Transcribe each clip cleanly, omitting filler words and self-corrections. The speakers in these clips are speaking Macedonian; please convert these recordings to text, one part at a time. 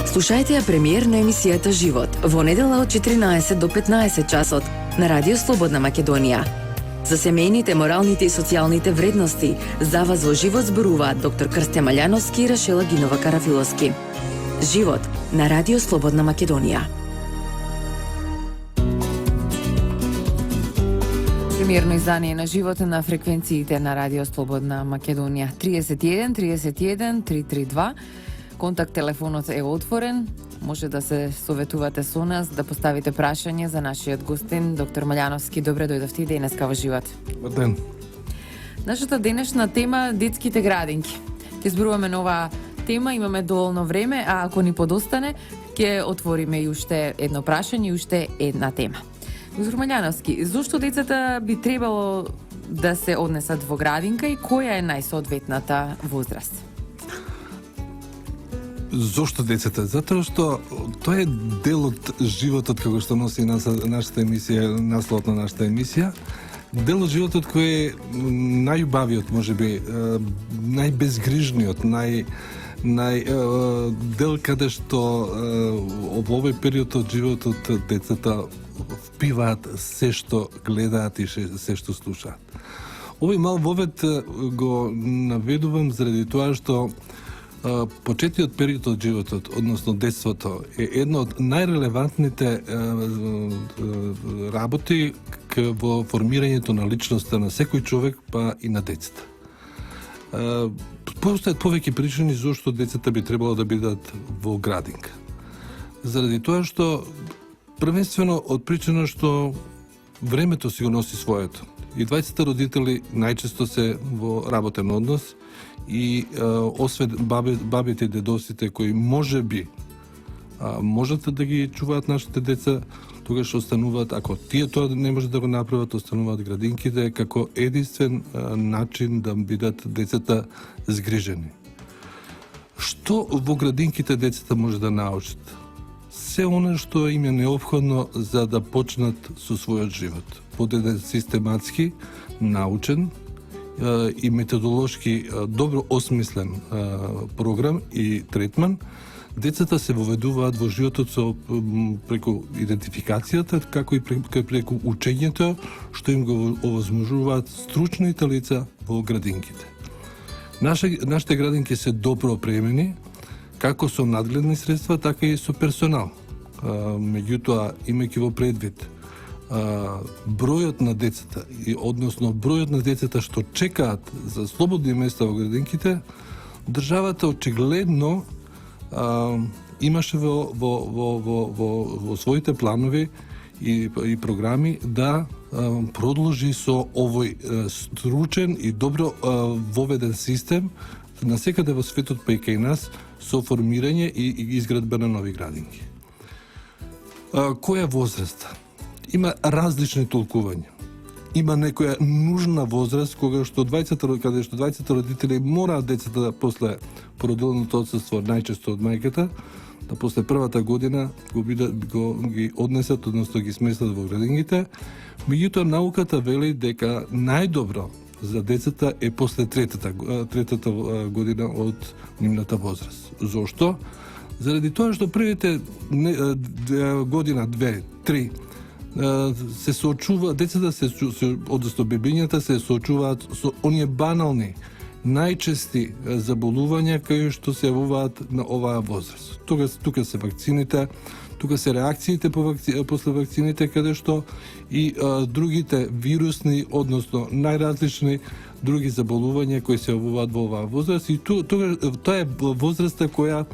Слушајте ја премиер на емисијата Живот во недела од 14 до 15 часот на Радио Слободна Македонија. За семејните, моралните и социјалните вредности за вас во живот зборуваат доктор Крстја Маљановски и Рашела Гинова Карафиловски. Живот на Радио Слободна Македонија. Премиерно издание на Живот на фреквенциите на Радио Слободна Македонија 31 31 332. Контакт телефонот е отворен. Може да се советувате со нас, да поставите прашање за нашиот гостин, доктор Маљановски. Добре дојдовте и денеска во Живот. Добар ден. Нашата денешна тема детските градинки. Ќе зборуваме на оваа тема, имаме доволно време, а ако ни подостане, ќе отвориме и уште едно прашање и уште една тема. Доктор Маљановски, зошто децата би требало да се однесат во градинка и која е најсоодветната возраст? Зошто децата? Затоа што тоа е дел од животот, како што носи нашата емисија, насловот на нашата емисија. Дел од животот кој е најубавиот, можеби, најбезгрижниот, дел каде што во овој период од животот децата впиваат се што гледаат и се што слушаат. Овој мал вовед го наведувам заради тоа што почетниот период од животот, односно детството, е едно од најрелевантните работи во формирањето на личноста на секој човек, па и на децата. Постојат повеќе причини зошто децата би требало да бидат во градинка. Заради тоа што првенствено од причина што времето си го носи своето. И двајцата родители најчесто се во работен однос и освен бабите и дедовците кои можеби можат да ги чуваат нашите деца, тогаш остануваат, ако тие тоа не можат да го направат, остануваат градинките како единствен начин да бидат децата згрижени. Што во градинките децата може да научат? Се оно што им е неопходно за да почнат со својот живот. Под еден систематски, научен и методолошки добро осмислен програм и третман, децата се воведуваат во животот преку идентификацијата, како и преку учењето, што им го овозможуваат стручните лица во градинките. Нашите градинки се добро опремени, како со надгледни средства, така и со персонал. Меѓутоа, имајќи во предвид бројот на децата, односно бројот на децата што чекаат за слободни места во градинките, државата очигледно имаше во своите планови и програми да продолжи со овој стручен и добро воведен систем насекаде во светот, па и кај нас, со формирање и изградба на нови градинки. Која возраст? Има различни толкувања. Има некоја нужна возраст каде што двајцата родители мораат децата после породилното отсуство, најчесто од мајката, да после првата година ги однесат, односно ги сместат во градинките. Меѓутоа науката вели дека најдобро за децата е после третата година од нивната возраст. Зошто? Заради тоа што првите година, 2, 3 се соочува, децата односно бебињата се соочуваат со оние банални, најчести заболувања кои што се јавуваат на оваа возраст. Тука се вакцините, тука се реакциите после вакцините, каде што и другите вирусни, односно најразлични други заболувања кои се јавуваат во оваа возраст. И тоа е возраста која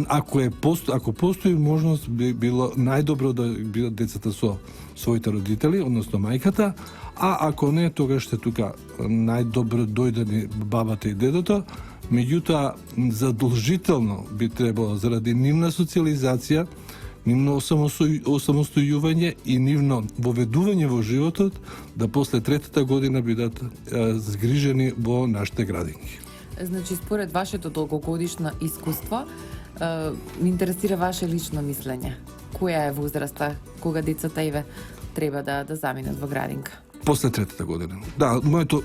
ако постои можност, би било најдобро да бидат децата со своите родители, односно мајката, а ако не, тогаш ще тука најдобро дојдени бабата и дедото. Меѓутоа, задолжително би требало заради нивна социјализација, нивно осамостојување и нивно воведување во животот, да после третата година бидат згрижени во нашите градинки. Значи, според вашето долгогодишно искуство, ми интересира ваше лично мислење. Која е возраста кога децата треба да заминат во градинка? После третата година. Да, моето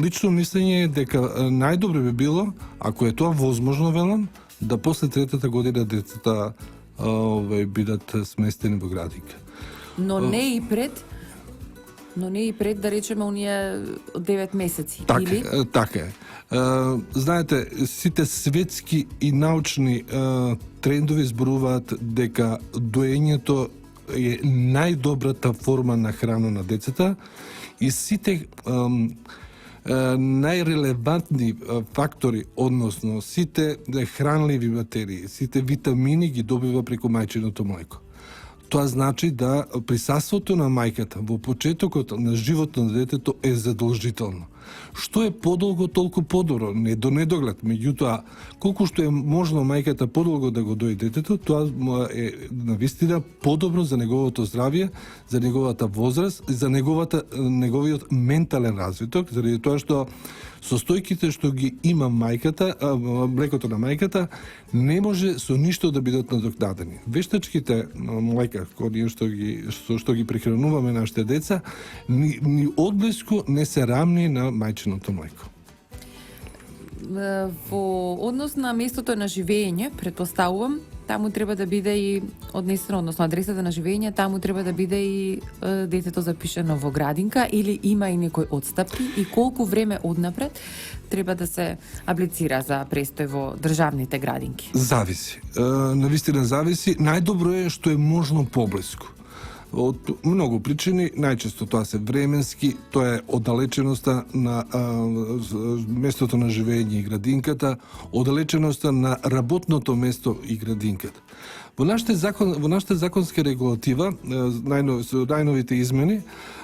лично мислење е дека најдобро би било, ако е тоа возможно, велам, да после третата година децата бидат сместени во градинка. Но не и пред, да речеме, оние 9 месеци, или? Така е. Знаете, сите светски и научни трендови зборуваат дека доењето е најдобрата форма на храна на децата и сите најрелевантни фактори, односно сите хранливи материи, сите витамини ги добива преку мајчиното млеко. Тоа значи да присуството на мајката во почетокот на животот на детето е задолжително. Што е подолго, толку подобро, не до недоглед. Меѓутоа, колку што е можно мајката подолго да го дои детето, тоа е навистина подобро за неговото здравје, за неговата возраст, за неговиот ментален развиток, заради тоа што состојките што ги има мајката, млекото на мајката, не може со ништо да бидат надокнадени. Вештачките млека, што ги прехрануваме нашите деца, ни одблиску не се рамни на мајчиното млеко. Во однос на местото на живење, предпоставувам, таму треба да биде и однесено, односно адресата на живење, таму треба да биде и детето запишено во градинка, или има и некои отстапки, и колку време однапред треба да се аплицира за престој во државните градинки? Зависи. Навистина зависи. Најдобро е што е можно поблиску. Од многу причини, најчесто тоа се временски, тоа е оддалеченоста на местото на живење и градинката, оддалеченоста на работното место и градинката. Во нашата законска регулатива, со најновите измени,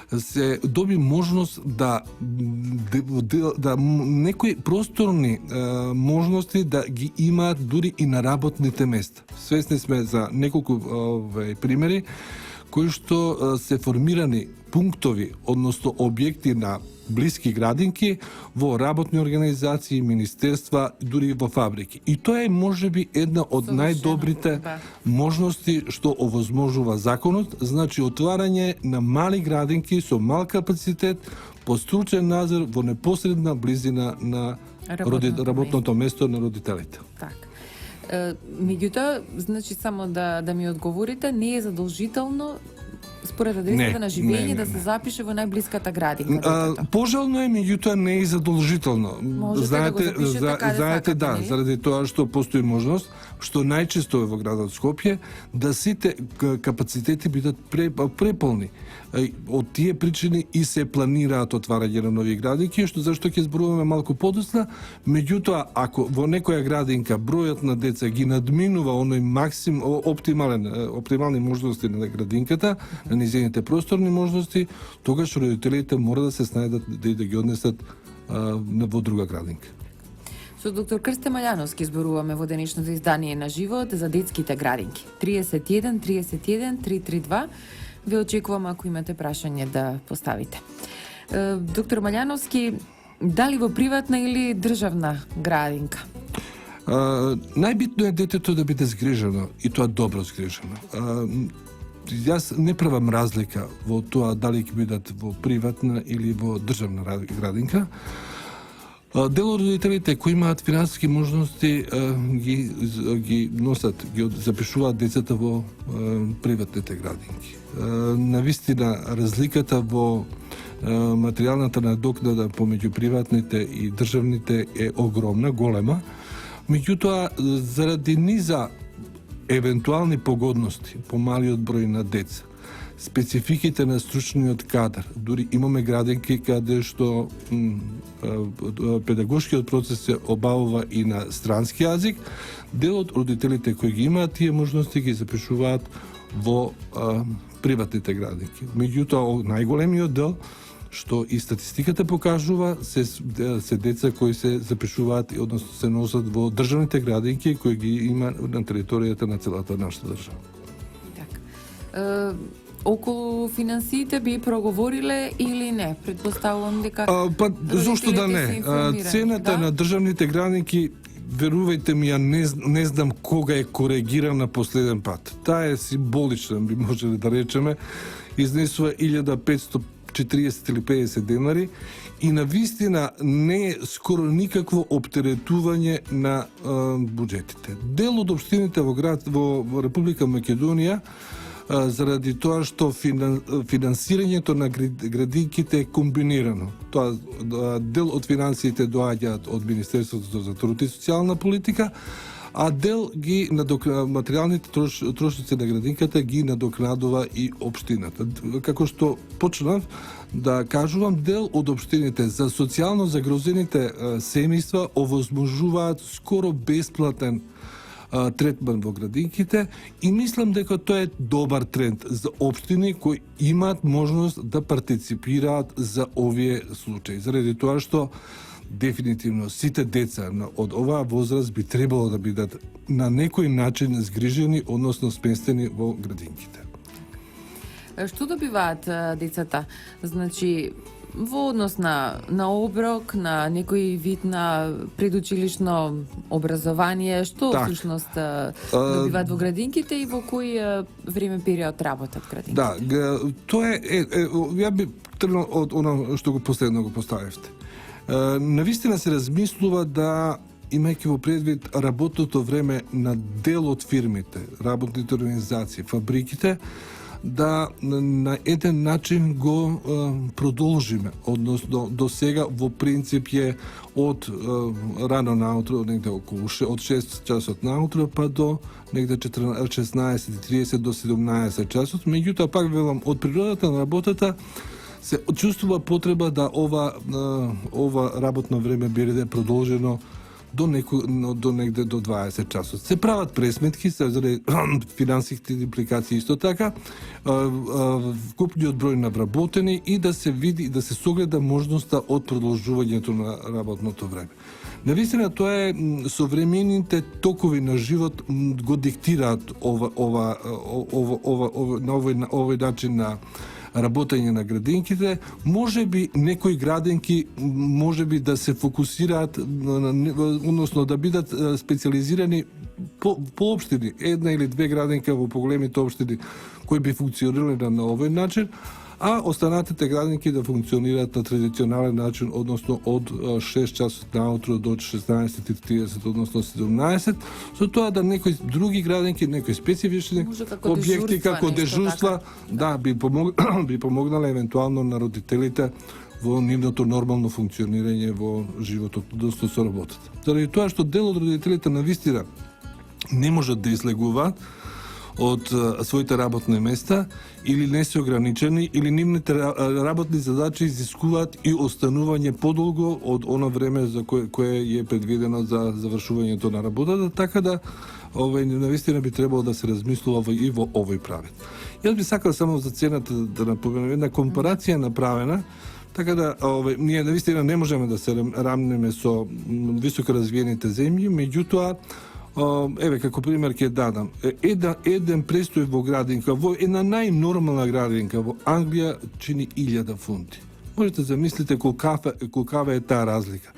се доби можност да некои просторни можности да ги имаат дури и на работните места. Свесни сме за неколку примери кои што се формирани пунктови, односно објекти на блиски градинки во работни организации, министерства, дури во фабрики. И тоа е можеби една од најдобрите можности што овозможува законот, значи отварање на мали градинки со мал капацитет, по стручен надзор во непосредна близина на работното место на родителите. Така. Меѓутоа, значи само да ми одговорите, не е задолжително според адресата на живење да се запише во најблиската градинка. Пожелно е, меѓутоа не е задолжително. Знаете, да, заради тоа што постои можност, што најчесто е во градот Скопје, да сите капацитети бидат преполни. Од тие причини и се планираат отварање на нови градинки, што зашто ќе зборуваме малку подоцна, меѓутоа ако во некоја градинка бројот на деца ги надминува оној оптимални можности на градинката, на низините просторни можности, тогаш родителите мора да се снајдат да ги однесат во друга градинка. Со доктор Крсте Маљановски зборуваме во денешното издание на Живот за детските градинки. 31 31 332. Ве очекувам ако имате прашање да поставите. Доктор Маљановски, дали во приватна или државна градинка? Најбитно е детето да биде згрижено и тоа добро згрижено. Јас не правам разлика во тоа дали ќе бидат во приватна или во државна градинка. Дел од родителите кои имаат финансиски можности ги носат, ги запишуваат децата во приватните градинки. Навистина разликата во материјалната надокнада помеѓу приватните и државните е огромна, голема. Меѓутоа, заради низа евентуални погодности по малиот број на деца, спецификите на стручниот кадар, дури имаме градинки каде што педагошкиот процес се обавува и на странски јазик, дел од родителите кои ги имаат тие можности ги запишуваат во приватните градинки. Меѓутоа, најголемиот дел што и статистиката покажува се деца кои се запишуваат, односно се носат во државните градинки кои ги има на територијата на целата нашата држава. Така. Околу финансиите би проговориле или не? Предпоставувам дека зошто да не? Цената на државните градинки, верувајте ми, ја не знам кога е коригирана последен пат. Таа е символична, би можеле да речеме, изнесува 1500 40 или 50 денари и навистина не е скоро никакво оптеретување на буџетите. Дел од општините во Република Македонија заради тоа што финансирањето на градинките е комбинирано. Тоа дел од финансиите доаѓаат од Министерството за труд и социјална политика, а дел ги материјалните трошоци на градинката ги надокнадува и општината. Како што почнав да кажувам, дел од општините за социјално загрозените семејства овозможуваат скоро бесплатен третман во градинките и мислам дека тоа е добар тренд за општини кои имаат можност да партиципираат за овие случаи. Заради тоа што дефинитивно сите деца од оваа возраст би требало да бидат на некој начин згрижени, односно сместени во градинките. Што добиваат децата? Значи, во однос на оброк, на некој вид на предучилишно образование, што всушност добиваат во градинките и во кој време период работат градинките? Да, тоа е ја би тргнал од оно што го последно го поставивте. Навистина се размислува да, имајќи во предвид работното време на дел од фирмите, работните организации, фабриките, да на еден начин го продолжиме, односно до сега во принцип е од рано наутро, негде околу од 6 часот наутро па до негде 16:30 до 17 часот. Меѓутоа пак велам, од природата на работата се чувствува потреба да ова работно време биде продолжено до негде до 20 часот. Се прават пресметки заради финансиските импликации исто така, вкупниот број на вработени и да се види, да се согледа можноста од продолжувањето на работното време. Навистина тоа е современите токови на живот го диктираат на овој начин на работење на градинките. Може би некои градинки може би да се фокусираат, односно да бидат специализирани по општини, една или две градинки во поголемите општини кои би функционирале на овој начин, а останатите градинки да функционираат на традиционален начин, односно од 6 часот наутро до 16:30, односно 17, со тоа да некои други градинки, некои специфични објекти како дежурства, да, би помогнале евентуално на родителите во нивното нормално функционирање во животот, односно со работата. Заради тоа што дел од родителите навистина не можат да излегуваат од своите работни места или не се ограничени, или нивните работни задачи изискуваат и останување подолго од оно време за кое е предвидено за завршувањето на работата, така да навистина би требало да се размислува и во овој правец. Јас би сакал само за цената да напоменам една компарација направена, така да ние навистина не можеме да се рамнеме со високо развиените земји, меѓутоа еве, како пример ќе дадам. Еден престој во градинка, во една најнормална градинка во Англија чини 1000 фунти. Можете да замислите колкава е таа разлика.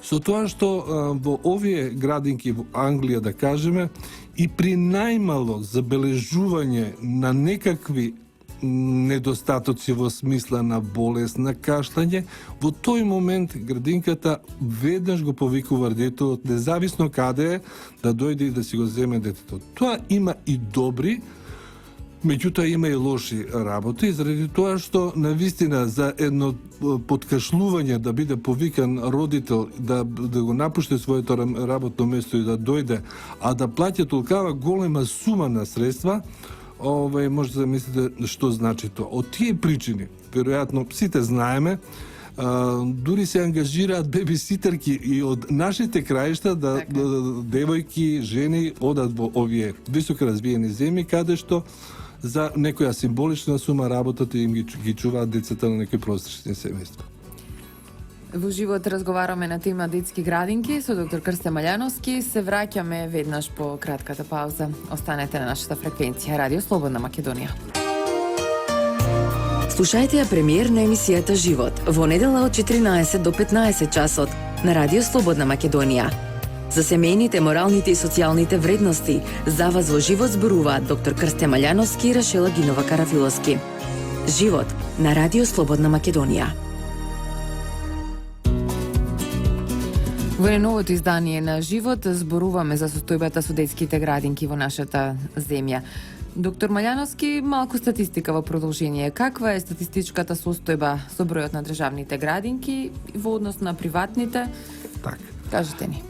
Со тоа што во овие градинки во Англија, да кажеме, и при најмало забележување на некакви недостатоци во смисла на болест, на кашлање, во тој момент градинката веднаш го повикува детето, независно каде е, да дојде и да си го земе детето. Тоа има и добри, меѓутоа има и лоши работи, заради тоа што навистина за едно подкашлување да биде повикан родител да го напушти своето работно место и да дојде, а да плаќа толкава голема сума на средства, може да мислите што значи тоа. Од тие причини, веројатно сите знаеме, дури се ангажираат бебиситерки и од нашите краишта да девојки, жени одат во овие високо развиени земји, каде што за некоја символична сума работата им ги чуваат децата на некои просечни семејства. Во живот разговараме на тема детски градинки со доктор Крстен Малјановски. Се враќаме веднаш по кратката пауза. Останете на нашата фреквенција Радио Слободна Македонија. Слушајте ја премиерна емисијата Живот во недела од 14 до 15 часот на Радио Слободна Македонија. За семејните, моралните и социјалните вредности за вас во живот зборуваат доктор Крстен Малјановски и Рашела Гинова Карафиловски. Живот на Радио Слободна Македонија. Во новото издание на Живот зборуваме за состојбата со детските градинки во нашата земја. Доктор Маљановски, малку статистика во продолжение. Каква е статистичката состојба со бројот на државните градинки во однос на приватните? Так. Кажете ни.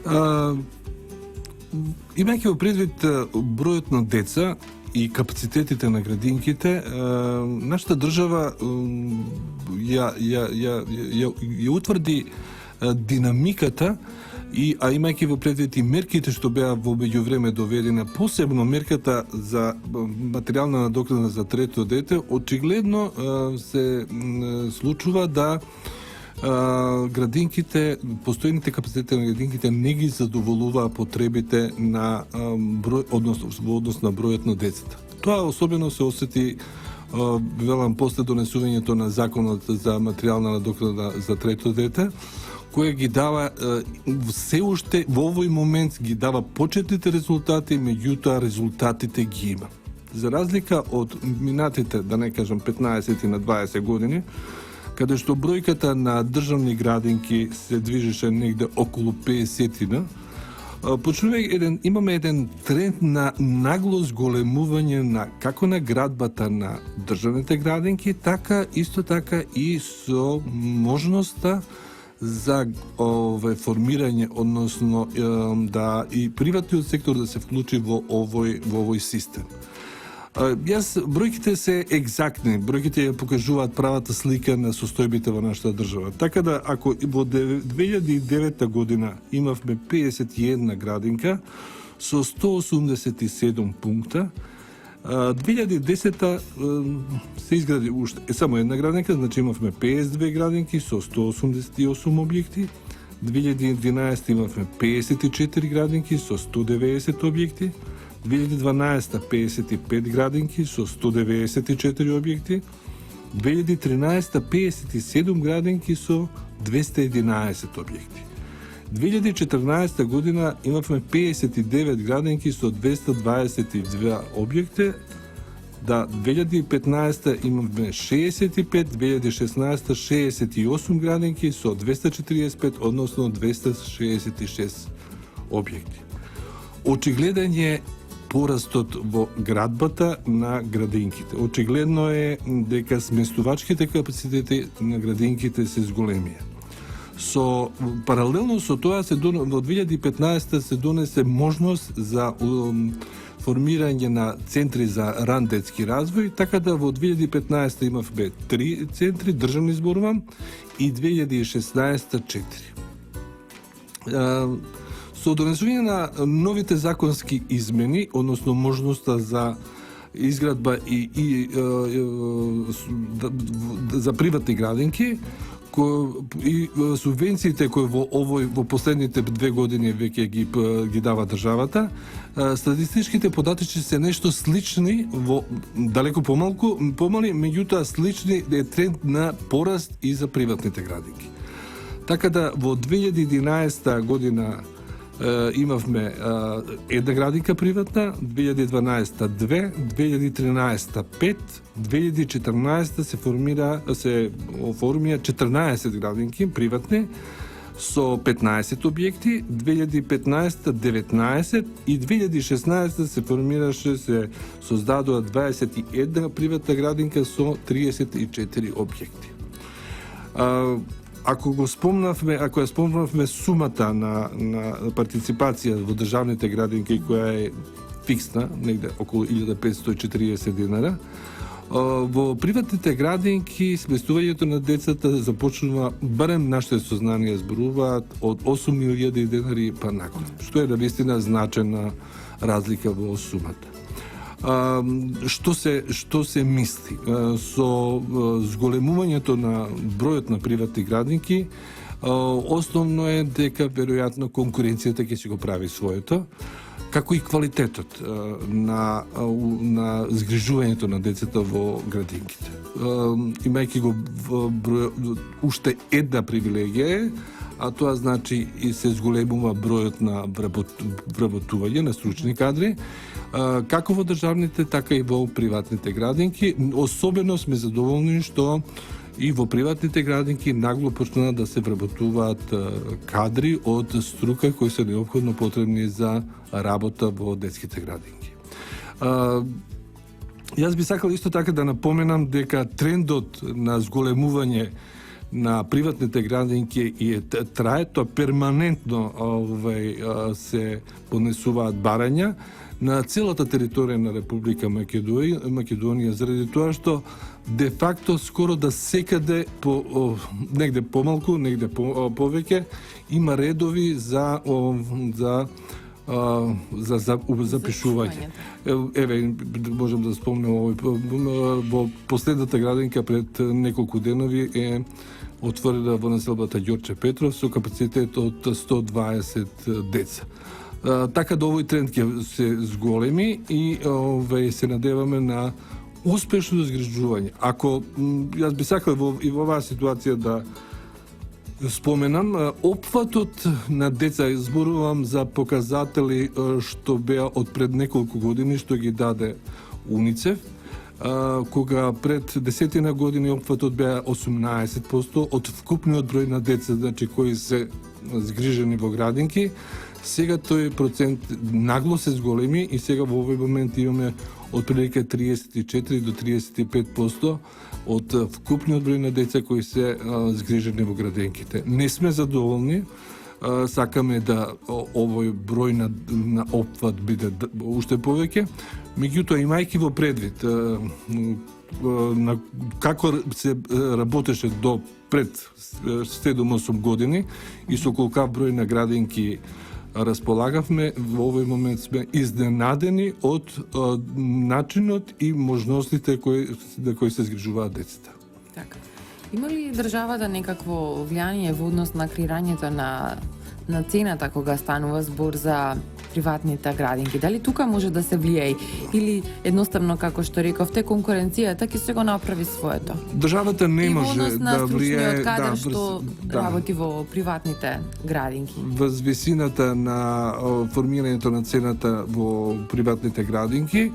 Имајќи во предвид бројот на деца и капацитетите на градинките, нашата држава ја утврди динамиката а имајќи во предвид и мерките што беа во меѓувреме доведени, посебно мерката за материјална надокнада за трето дете, очигледно се случува да градинките, постојните капацитети на градинките не ги задоволуваа потребите на број, во однос на бројот на децата. Тоа особено се осети велам после донесувањето на законот за материјална надокнада за трето дете, кој ги дава се уште во овој момент ги дава почетните резултати, меѓутоа резултатите ги има. За разлика од минатите, да не кажам 15 на 20 години, каде што бројката на државни градинки се движеше негде околу 50-тина, имаме еден тренд на нагло зголемување на како на градбата на државните градинки, така исто така и со можноста за формирање, односно да и приватниот сектор да се вклучи во овој систем. Бројките се екзактни, бројките ја покажуваат правата слика на состојбите во нашата држава. Така да, ако во 2009 година имавме 51 градинка со 187 пункта, 2010 се изгради уште само една градинка, значи имавме 52 градинки со 188 објекти. 2011 имавме 54 градинки со 190 објекти. 2012 55 градинки со 194 објекти. 2013 57 градинки со 211 објекти. 2014 година имавме 59 градинки со 222 објекти. 2015 имавме 65, 2016 68 градинки со 245, односно 266 објекти. Очигледен е порастот во градбата на градинките. Очигледно е дека сместувачките капацитети на градинките се зголемија. Паралелно со тоа во 2015 се донесе можност за формирање на центри за ран детски развој, така да во 2015 имавме 3 центри, државни зборувам, и 2016 4. Со донесување на новите законски измени, односно можноста за изградба и за приватни градинки, и субвенциите кои во последните 2 години веќе ги дава државата, статистичките податоци се нешто слични, далеко помали, меѓутоа слични е тренд на пораст и за приватните градинки. Така да во 2011 година имавме една градинка приватна, 2012 2, 2013 5, 2014 се оформија 14 градинки приватни со 15 објекти, 2015 19 и 2016 се формираше, се создадоа 21 приватна градинка со 34 објекти. Ако ја спомнавме сумата на партиципација во државните градинки, која е фиксна, негде околу 1540 динара, во приватните градинки сместувањето на децата започнува, барем нашите сознанија зборуваат, од 8.000 денари па након, што е навистина значена разлика во сумата. Што се мисли? Со зголемувањето на бројот на приватни градинки, основно е дека веројатно конкуренцијата ќе си го прави своето, како и квалитетот на згрижувањето на децата во градинките. Имајќи го уште една привилегија, а тоа значи и се зголемува бројот на вработување на стручни кадри, како во државните, така и во приватните градинки. Особено сме задоволни што и во приватните градинки нагло почнаа да се вработуваат кадри од струка кои се неопходно потребни за работа во детските градинки. Јас би сакал исто така да напоменам дека трендот на зголемување на приватните градинки и трае, тоа перманентно се поднесуваат барања на целата територија на Република Македонија, заради тоа што де факто скоро да секаде негде помалку, негде повеќе има редови за запишување. Еве, можам да спомнам, во последната градинка пред неколку денови е отворена во населбата Ѓорче Петров со капацитет од 120 деца. Така да овој тренд ќе се зголеми и се надеваме на успешно изграѓување. Ако јас би сакал и во оваа ситуација да споменам, опфатот на деца, зборувам за показатели што беа од пред неколку години, што ги даде УНИЦЕФ, кога пред 10 години опфатот беа 18% од вкупниот број на деца, значи кои се згрижени во градинки. Сега тој процент нагло се зголеми и сега во овој момент имаме отприлика 34 до 35% од вкупниот број на деца кои се згрижени во градинките. Не сме задоволни, сакаме да овој број на опфат биде уште повеќе, меѓутоа имајќи во предвид на како се работеше до пред 7-8 години и со колкав број на градинки располагавме, во овој момент сме изненадени од начинот и можностите кои се згрижуваат децата. Така. Има ли државата некакво влијание во однос на креирањето на цената кога станува збор за приватните градинки? Дали тука може да се влијае или едноставно, како што рековте, конкуренцијата ќе се го направи своето? Државата не може да влијае кадар што работи во приватните градинки. Во висината на формирањето на цената во приватните градинки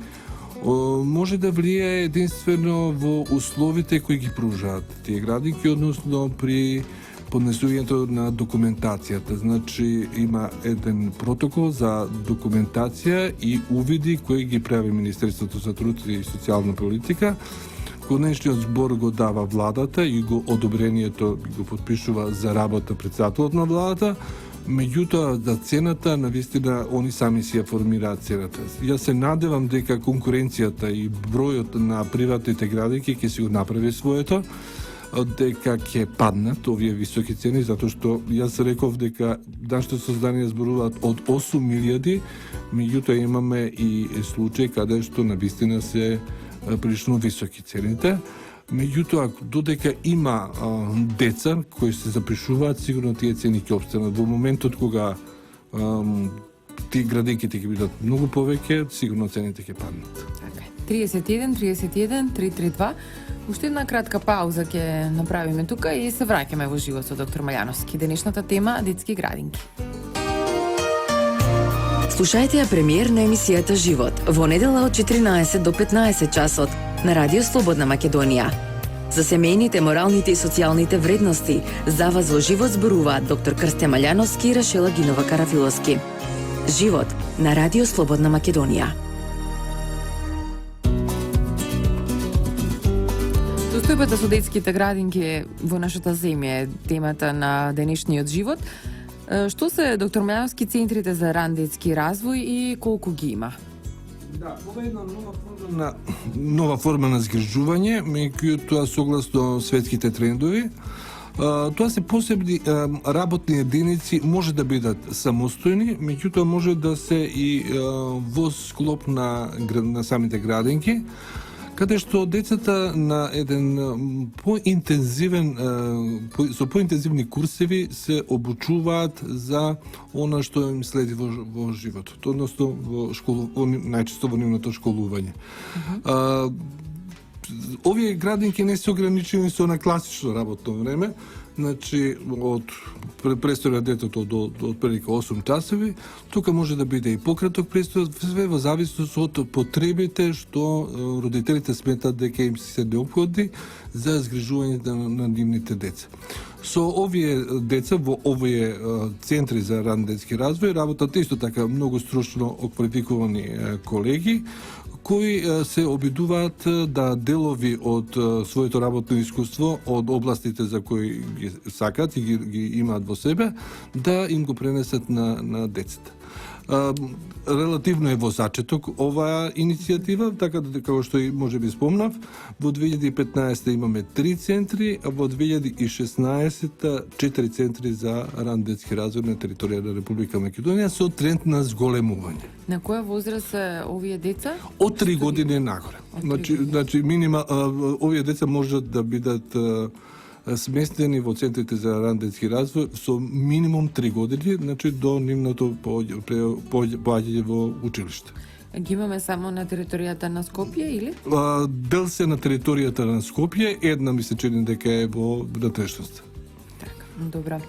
може да влијае единствено во условите кои ги пружаат тие градинки, односно при поднесувањето на документацијата. Значи, има еден протокол за документација и увиди кои ги прави Министерството за труд и социјална политика. Конечниот збор го дава владата и одобрението го подпишува за работа председателот на владата. Меѓутоа, за цената, навистина, они сами си ја формираат цената. Јас се надевам дека конкуренцијата и бројот на приватните градинки ќе си го направи своето, дека ќе паднат овие високи цени, затоа што јас реков дека нашите созданија зборуваат од 8.000, меѓутоа имаме и случаи каде што навистина се прилично високи цените. Меѓутоа, додека има деца кои се запишуваат, сигурно тие цени ќе опстанат. Во моментот кога тие градинките ќе бидат многу повеќе, сигурно цените ќе паднат. 31 332. Уште една кратка пауза ќе направиме тука и се враќаме во живот со доктор Малјановски. Денешната тема детски градинки. Слушајте ја премиерна емисијата Живот во недела од 14 до 15 часот на Радио Слободна Македонија. За семејните, моралните и социјалните вредности за вас во живот зборуваат доктор Крстја Малјановски и Рашела Гинова Карафиловски. Живот на Радио Слободна Македонија. Состојбата со детските градинки во нашата земја е темата на денешниот живот. Што се, доктор Малјановски, центрите за ран детски развој и колку ги има? Да, ова е една нова форма на згрижување, меѓутоа согласно светските трендови. Тоа се посебни работни единици, може да бидат самостојни, меѓутоа може да се и во склоп на самите градинки, каде што децата на еден со поинтензивни курсеви се обучуваат за она што им следи во животот, односно најчесто во нивното школување. Овие градинки не се ограничени со на класично работно време, Значи, од престој на детето до отприлика 8 часови, тука може да биде и пократок престој, све во зависност од потребите што родителите сметат дека им се неопходни за згрижување на нивните деца. Со овие деца во овие центри за ран детски развој работат исто така многу стручно оквалификувани колеги кои се обидуваат да делови од своето работно искуство од областите за кои ги сакат и ги имаат во себе, да им го пренесат на децата. Релативно е во зачеток оваа иницијатива, така да како што и може би спомнав, во 2015 имаме 3 центри, а во 2016 4 центри за ран детски развој на територија на Република Македонија со тренд на зголемување. На која возраст се овие деца? Од 3 години нагоре. Значи овие деца можат да бидат сместени во центрите за ран детски развој со минимум 3 години, значи до нивното поаѓање во училиште. Ги имаме само на територијата на Скопје или? Дел се на територијата на Скопје, една ми се чини дека е во внатрешноста. Така, добра.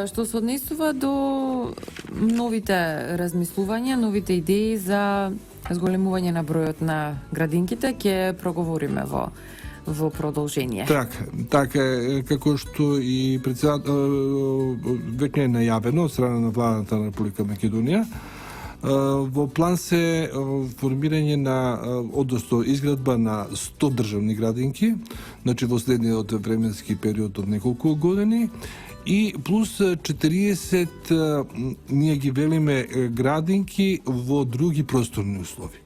Што се однесува до новите размислувања, новите идеи за зголемување на бројот на градинките, ќе проговориме во продолжение. Така е, како што и веќе е најавено од страна на владата на Република Македонија, во план се формирање на, односно изградба на 100 државни градинки, значи во следниот временски период од неколку години, и плюс 40, ние ги велиме градинки во други просторни услови.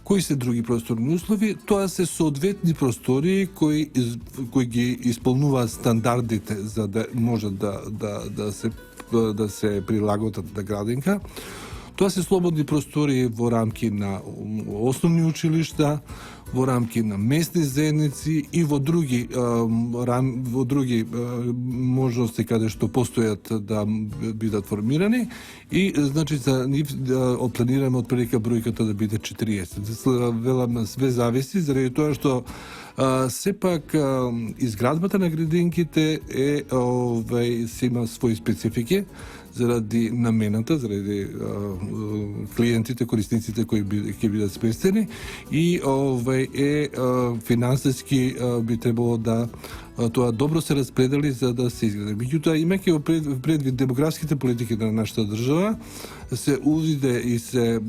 Кои се други просторни услови? Тоа се соодветни простори кои ги исполнуваат стандардите за да можат да се прилагодат на градинка. Тоа се слободни простори во рамки на основни училишта, во рамки на местни заедници и во други можности каде што постојат да бидат формирани, и значи за нив планираме отприлика бројката да биде 40. Велам, све зависи заради тоа што сепак изградбата на градинките се има своји специфики заради намената, заради клиентите, корисниците кои ќе бидат сместени, и финансиски би требало да тоа добро се распредели за да се изгради. Меѓутоа, имајќи предвид демографските политики на нашата држава, се увиде и се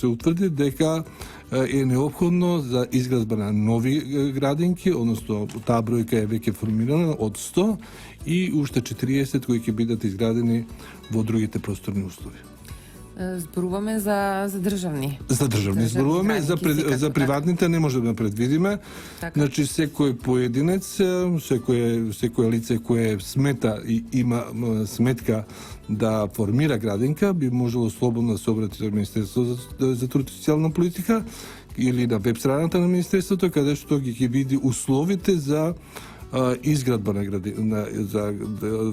утврди дека е неопходно за изградба на нови градинки, односно таа бројка е веќе формирана од 100 и уште 40 кои ќе бидат изградени во другите просторни услови. Зборуваме за државни. За државни зборуваме, за приватните не можеме да предвидиме. Така. Значи секој поединец, секој лице кое смета и има сметка да формира градинка, би можело слободно да се обрати до Министерството за труд и социјална политика или на веб страната на Министерството, каде што ги види условите за изградба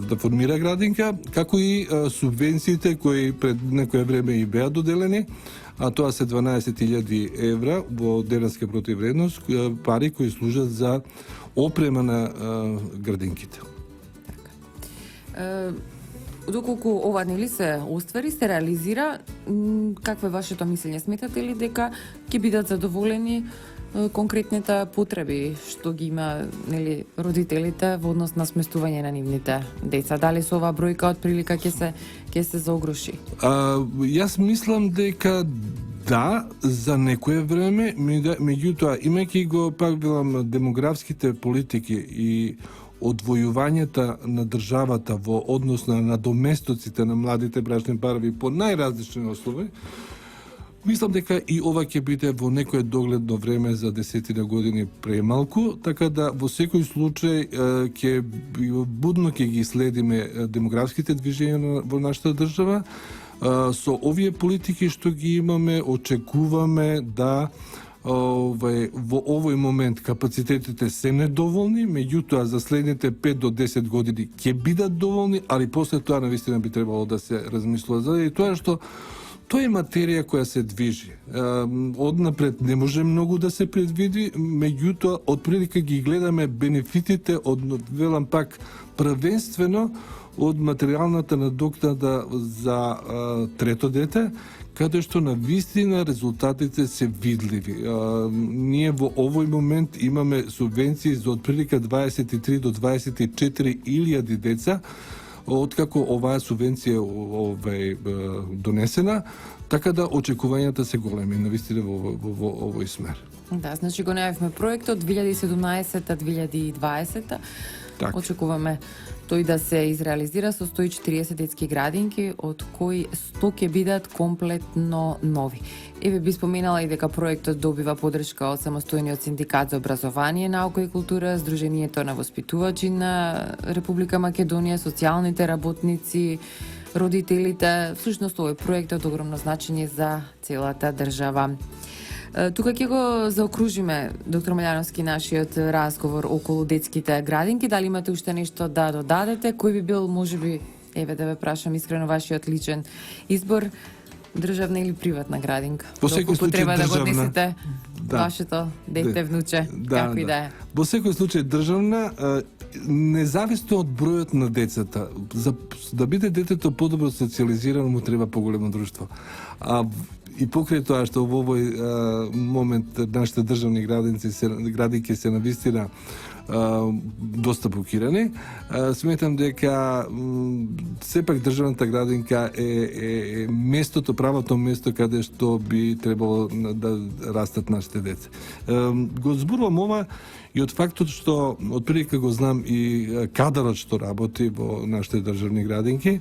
да формира градинка, како и субвенциите кои пред некое време и беа доделени, а тоа се 12.000 евра во денеска противвредност, пари кои служат за опрема на градинките. Доколку ова нели се оствари, се реализира, какво е вашето мислење? Сметате ли дека ќе бидат задоволени конкретните потреби што ги има нели родителите во однос на сместување на нивните деца? Дали со оваа бројка од прилика ќе се заогруши? Јас мислам дека да, за некое време, меѓутоа имајќи го, пак велам, демографските политики и одвојувањата на државата во однос на надоместоците на младите брачни парови по најразлични услови, мислам дека и ова ќе биде во некое догледно време за 10 години премалку, така да во секој случај ќе будно ќе ги следиме демографските движења во нашата држава. Со овие политики што ги имаме, очекуваме да во овој момент капацитетите се недоволни, меѓутоа за следните 5 до 10 години ќе бидат доволни, али после тоа навистина би требало да се размислува, заради тоа што Тоа е материја која се движи. Однапред не може многу да се предвиди, меѓутоа, отприлика ги гледаме бенефитите од, велам пак, првенствено од материјалната надокнада за трето дете, каде што на вистина резултатите се видливи. Ние во овој момент имаме субвенции за отприлика 23 до 24 илјади деца, откако оваа субвенција донесена, така да очекувањата се големи, навистина во овој смер. Да, значи го најавивме проектот 2017-2020. Так. Очекуваме тој да се изреализира со 140 детски градинки, од кои 100 ќе бидат комплетно нови. Еве би споменала и дека проектот добива поддршка од самостојниот синдикат за образование, наука и култура, Сдруженијето на воспитувачи на Република Македонија, социјалните работници, родителите. Всушност овој проект е од огромно значење за целата држава. Тука ќе го заокружиме, доктор Малјановски, нашиот разговор околу детските градинки. Дали имате уште нешто да додадете? Кој би бил, можеби, еве да ве прашам искрено, вашиот личен избор, државна или приватна градинка? Во секој случај треба да го државна. однесете Да. вашето дете, внуче, како и да е. Во секој случај државна, независно од бројот на децата. За да биде детето подобро социјализирано, му треба поголемо друштво. И покрај тоа што во овој момент нашите државни градинки се навистина доста блокирани, сметам дека сепак државната градинка е местото, правото место каде што би требало да растат нашите деца. Го зборувам ова и од фактот што отприлика го знам и кадарот што работи во нашите државни градинки,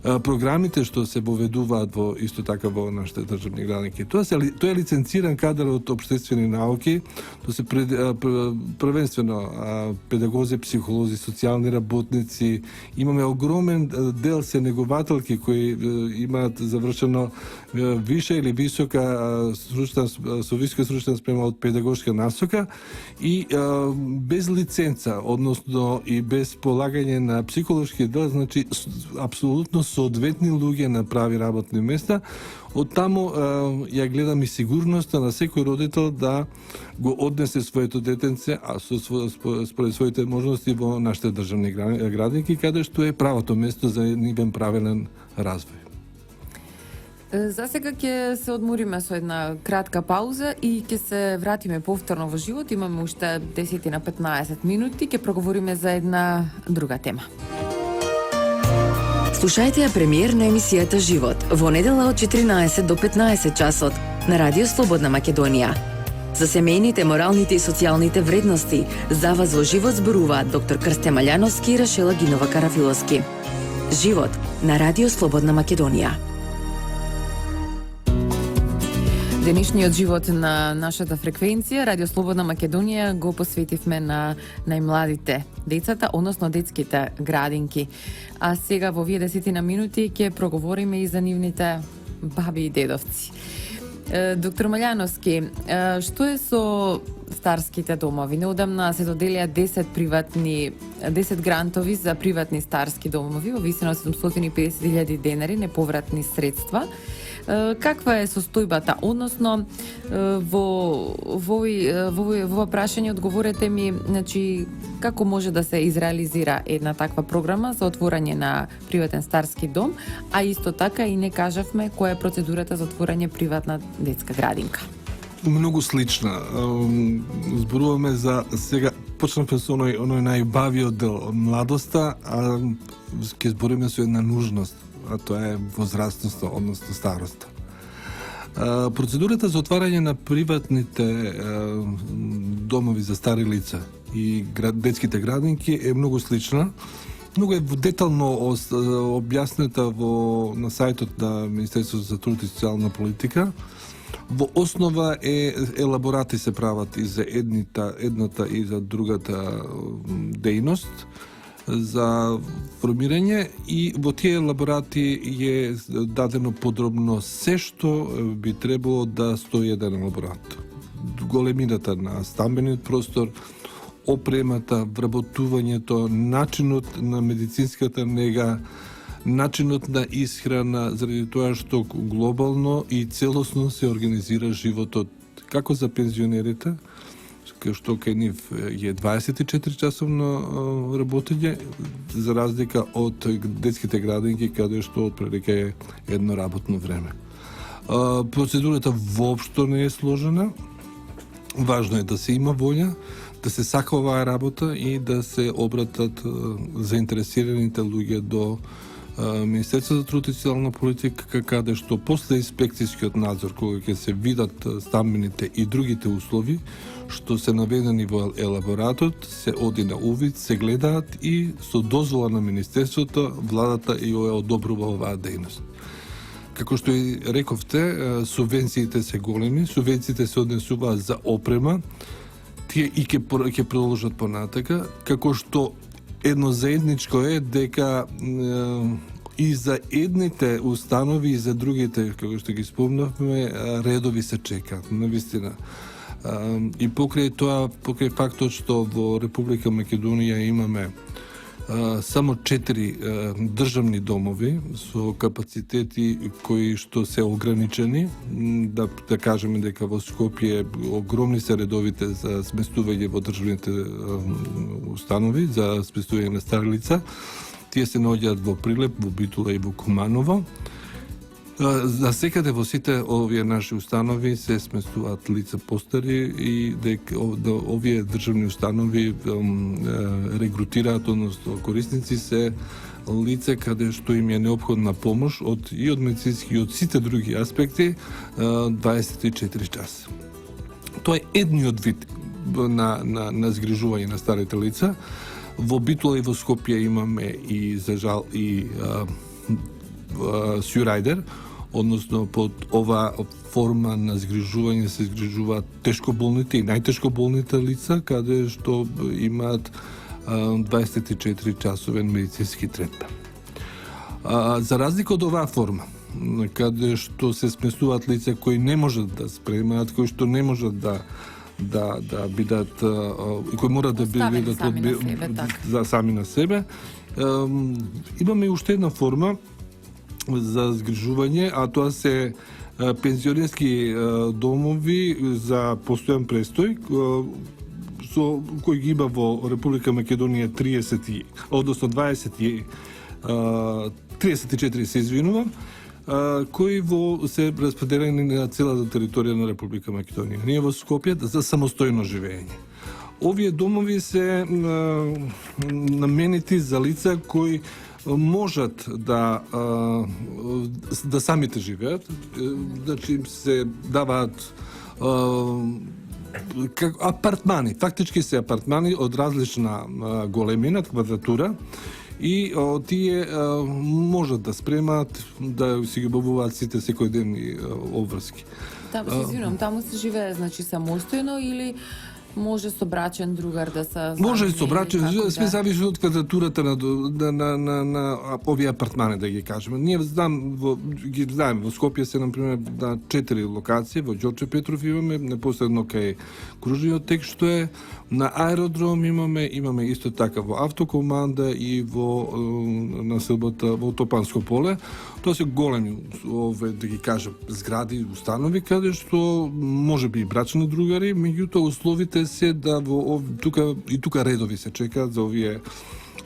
програмите што се воведуваат во исто така во нашите државни градинки. Тоа е лиценциран кадар од општествени науки, тоа се првенствено педагози, психолози, социјални работници. Имаме огромен дел се негователки кои имаат завршено виша или висока со висока стручна спрема од педагошка насока и без лиценца, односно и без полагање на психолошки дел, значи апсолутно соодветни луѓе на прави работни места. Од таму ја гледам и сигурноста на секој родител да го однесе своето детенце, а според своите можности во нашите државни градинки, каде што е правото место за нивен правилен развој. За сега ќе се одмориме со една кратка пауза и ќе се вратиме повторно во живот. Имаме уште 10 на 15 минути, ќе проговориме за една друга тема. Слушајте ја премиер на емисијата Живот во недела од 14 до 15 часот на Радио Слободна Македонија. За семејните, моралните и социјалните вредности за вас во живот зборуваат доктор Крсте Малјановски и Рашела Гинова Карафиловски. Живот на Радио Слободна Македонија. Денешниот живот на нашата фреквенција Радио Слободна Македонија го посветивме на најмладите, децата, односно детските градинки. А сега во овие 10 на минути ќе проговориме и за нивните баби и дедовци. Доктор Малјановски, што е со старските домови? Неодамна се доделија 10 грантови за приватни старски домови во висина 750.000 денари неповратни средства. Каква е состојбата? Односно, во ова прашање одговорете ми, значи, како може да се изреализира една таква програма за отворање на приватен старски дом, а исто така и не кажавме која е процедурата за отворање приватна детска градинка. Многу слична. Зборуваме за сега, почнавме со оној најбавиот дел, младоста, а ќе збориме со една нужност, а тоа е возрастноста, односно староста. Процедурата за отварање на приватните домови за стари лица и детските градинки е многу слична. Многу е детално објаснета на сајтот на Министерството за труд и социјална политика. Во основа елаборати се прават и за едната и за другата дејност за формирање и во тие елаборати е дадено подробно се што би требало да стои еден елаборат. Големината на стамбениот простор, опремата, вработувањето, начинот на медицинската нега, начинот на исхрана, заради тоа што глобално и целосно се организира животот како за пензионерите, кај што кај нив е 24 часовно работење, за разлика од детските градинки, каде што отприлика е едно работно време. Процедурата воопшто не е сложена. Важно е да се има волја, да се сака оваа работа и да се обратат заинтересираните луѓе до Министерство за труд и социјална политика, каде што после инспекцијскиот надзор, кога ќе се видат стамбените и другите услови, што се наведени во елаборатот, се оди на увид, се гледаат и со дозвола на Министерството, владата и ја одобрува оваа дејност. Како што и рековте, субвенциите се големи, субвенциите се однесуваат за опрема, тие и ќе продолжат понатака, како што едно заедничко е дека и за едните установи и за другите, како што ги спомнавме, редови се чекаат, навистина. И покрај тоа, покрај фактот што во Република Македонија имаме само 4 државни домови со капацитети кои што се ограничени, да кажеме дека во Скопје огромни се редовите за сместување во државните установи, за сместување на стари лица. Тие се наоѓаат во Прилеп, во Битола и во Куманово. За секаде во сите овие наши установи се сместуваат лица постари и дека овие државни установи регрутираат, односно корисници се лице каде што им е неопходна помош и од медицински и од сите други аспекти 24 часа. Тоа е едниот вид на згрижување на старите лица. Во Битола и во Скопје имаме и за жал и Сјурајдер, односно под оваа форма на згрижување се згрижуваат тешко болните и најтешко болните лица, каде што имаат 24 часовен медицински третман. За разлика од оваа форма, каде што се смесуваат лица кои не можат да спремаат, кои што не можат да бидат, кои мора да бидат сами на себе, имаме и уште една форма за згрижување, а тоа се пензионерски домови за постојан престој, кој ги има во Република Македонија 34 се извинувам, кои се распределени на целата територија на Република Македонија. Ние во Скопје за самостојно живење. Овие домови се наменети за лица кои можат да самите живеат, значи им се даваат апартмани, фактички се апартмани од различна големина, квадратура, и тие можат да спремаат, да си ги бавуваат сите секојдневни обврски. Таму се извинувам, таму се живее значи самостојно или може со брачен другар да се... Може и со брачен, све зависи од квадратурата на овие апартмани, да ги кажеме. Ние знаеме во Скопје се, например, на 4 локации, во Ѓорче Петров имаме, непосредно кај кружниот тек што е, на аеродром имаме исто така во автокоманда и во населбата во Топанско поле. Тоа се големи, да ги кажам, згради, установи, каде што може би и брачни другари, меѓутоа условите се да тука редови се чекаат за овие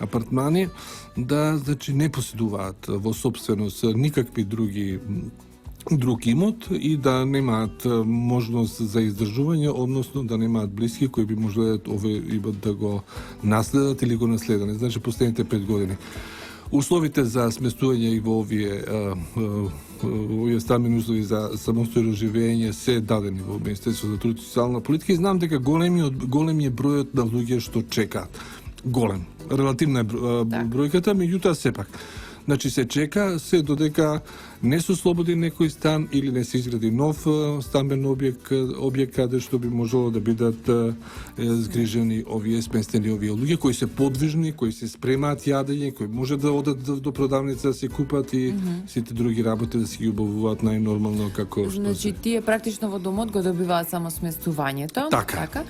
апартмани, да значи не поседуваат во собственост никакви друг имот и да немаат можност за издржување, односно да немаат блиски кои би можеле овој имот да го наследат или го наследат, значи последните 5 години. Условите за сместување и во овие стамбени услови за самостојно живење се дадени во Министерство за труд и социјална политика и знам дека голем е бројот на луѓе што чекаат. Голем. Релативна е бројката, меѓутоа сепак. Значи се чека, се додека не се ослободи некој стан или не се изгради нов стамбен објект каде што би можело да бидат згрижени овие сместени овие луѓе кои се подвижни, кои се спремаат јадење, кои може да одат до продавница да се купат и сите други работи да си ги обувуваат најнормално како што Значи тие практично во домот го добиваат само сместувањето, Така.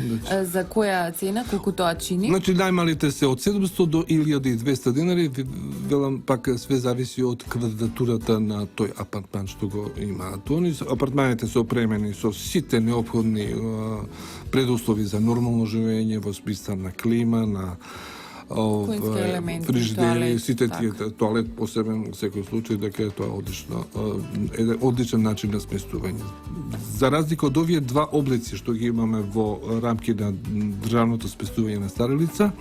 За која цена, колку тоа чини? Значи најмалите се од 700 до 1200 денари, велам пак све зависи од квадратурата на тој апартман што го имаат. Они апартманите се опремени со сите неопходни предуслови за нормално живење во смисла на клима, на фрижидери, сите тие тоалет посебен во секој случај, дека е тоа одличен начин на сместување. За разлика од овие два облици што ги имаме во рамки на државното сместување на стари лица,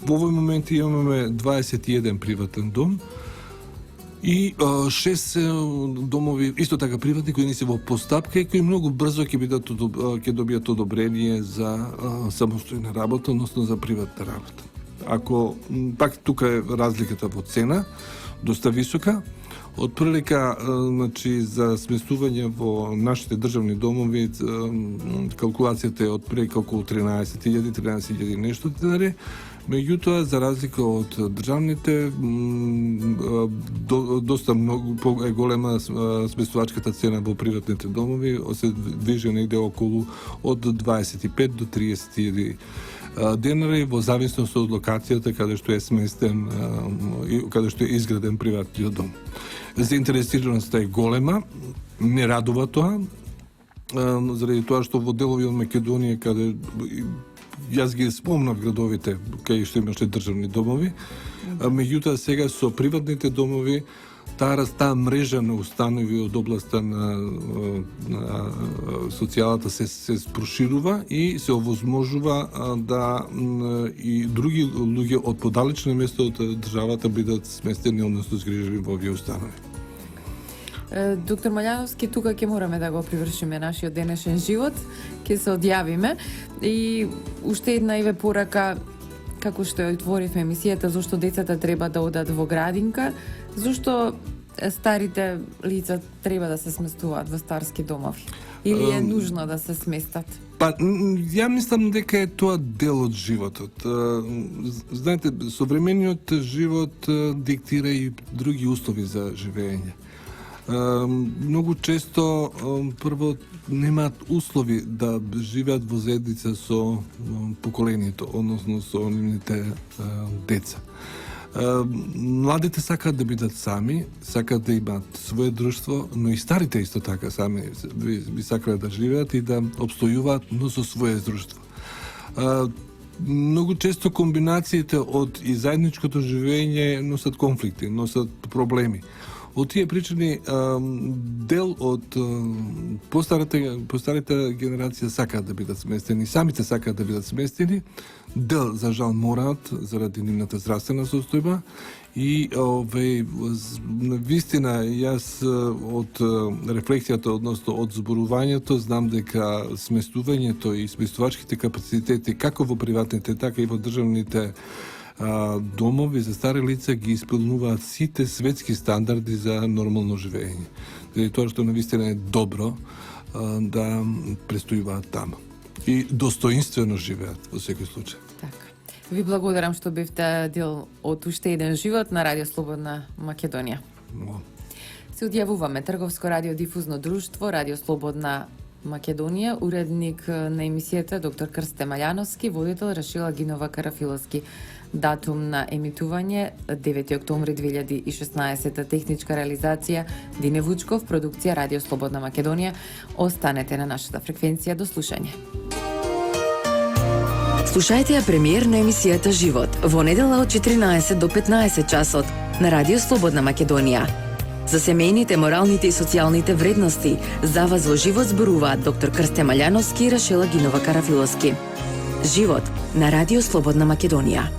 во овој момент имаме 21 приватен дом и 6 домови исто така приватни кои не се во постапка и кои многу брзо ќе добијат одобрение за самостојна работа, односно за приватна работа. Ако пак тука е разликата во цена доста висока, од прилика значи за сместување во нашите државни домови калкулацијата е од прилика околу 13.000 нешто денари. Меѓутоа, за разлика од државните, доста многу голема сместувачката цена во приватните домови, се движи негде околу од 25 до 30.000 денари во зависност од локацијата каде што е сместен и каде што е изграден приватниот дом. Заинтересираноста е голема, не радува тоа, заради тоа што во делови од Македонија каде јас ги спомнав градовите кај што имаше државни домови, меѓутоа сега со приватните домови таа мрежа на установи од областа на социјалата се проширува и се овозможува да и други луѓе од подалечни места од државата бидат сместени, односно згрижени во овие установи. Доктор Малјановски, тука ќе мораме да го привршиме нашиот денешен живот, ќе се одјавиме и уште една иве порака како што ја отворивме емисијата, зошто децата треба да одат во градинка, зошто старите лица треба да се сместуваат во старски домови? Или е нужно да се сместат? Па, ја мислам дека е тоа дел од животот. Знаете, современиот живот диктира и други услови за живење. Многу често прво немаат услови да живеат во заедница со поколението, односно со нивните деца. Младите сакаат да бидат сами, сакаат да имаат свое друштво, но и старите исто така сами би сакале да живеат и да обстојуваат, но со свое друштво. Многу често комбинациите од и заедничкото живење носат конфликти, носат проблеми. Од тие причини дел од постарата генерација сакаат да бидат сместени, самите сакаат да бидат сместени, дел за жал мораат заради нивната здравствена состојба и навистина јас од рефлексијата, односно од зборувањето, знам дека сместувањето и сместувачките капацитети како во приватните, така и во државните домови за стари лица ги исполнуваат сите светски стандарди за нормално живење. Заради тоа што навистина е добро да престојуваат таму. И достоинствено живеат во секој случај. Така. Ви благодарам што бевте дел од уште еден живот на Радио Слободна Македонија. Се одјавуваме Трговско радиодифузно друштво, Радио Слободна Македонија, уредник на емисијата доктор Крсте Малјановски, водител Рашила Гинова Карафиловски. Датум на емитување 9 октомври 2016, техничка реализација Дине Вучков, продукција Радио Слободна Македонија. Останете на нашата фреквенција, до слушање. Слушајте ја премиерна емисијата Живот во недела од 14 до 15 часот на Радио Слободна Македонија. За семејните, моралните и социјалните вредности за вас во живот зборуваат доктор Крсте Малјановски и Рашила Гинова Карафиловски. Живот на Радио Слободна Македонија.